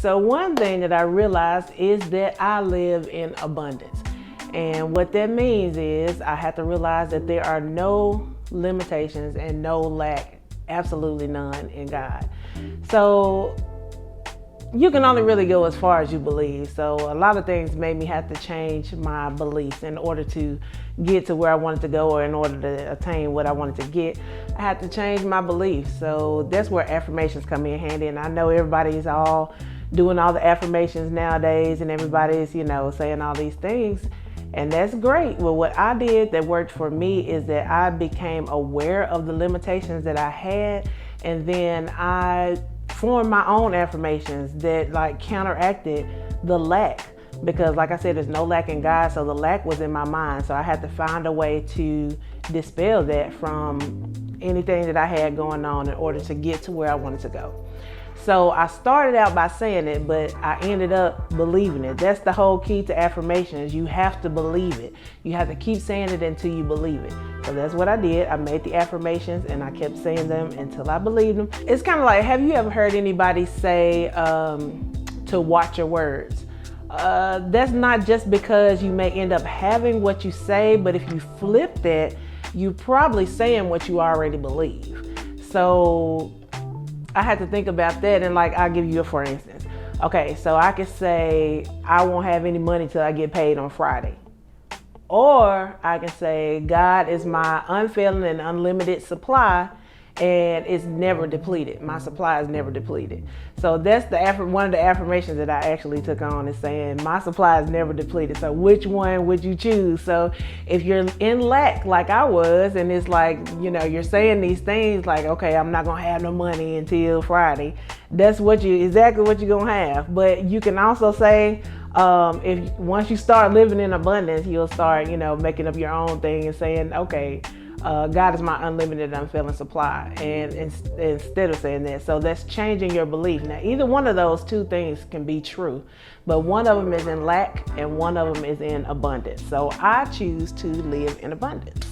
So one thing that I realized is that I live in abundance. And what that means is I have to realize that there are no limitations and no lack, absolutely none in God. So you can only really go as far as you believe. So a lot of things made me have to change my beliefs in order to get to where I wanted to go, or in order to attain what I wanted to get. I had to change my beliefs. So that's where affirmations come in handy. And I know everybody's all doing all the affirmations nowadays, and everybody's, saying all these things. And that's great. Well, what I did that worked for me is that I became aware of the limitations that I had, and then I formed my own affirmations that counteracted the lack. Because like I said, there's no lack in God, so the lack was in my mind. So I had to find a way to dispel that from anything that I had going on in order to get to where I wanted to go. So I started out by saying it, but I ended up believing it. That's the whole key to affirmations. You have to believe it. You have to keep saying it until you believe it. So that's what I did. I made the affirmations and I kept saying them until I believed them. It's kind of like, have you ever heard anybody say to watch your words? That's not just because you may end up having what you say, but if you flip that, you're probably saying what you already believe. So I had to think about that, and I'll give you a for instance. Okay, so I could say I won't have any money till I get paid on Friday. Or I can say God is my unfailing and unlimited supply, and it's never depleted. My supply is never depleted. So that's one of the affirmations that I actually took on, is saying my supply is never depleted. So which one would you choose? So if you're in lack like I was, and it's you're saying these things like, okay, I'm not gonna have no money until Friday. That's exactly what you're gonna have. But you can also say, if once you start living in abundance, you'll start, making up your own thing and saying, okay, God is my unlimited, unfailing supply, and instead of saying that. So that's changing your belief. Now, either one of those two things can be true, but one of them is in lack and one of them is in abundance. So I choose to live in abundance.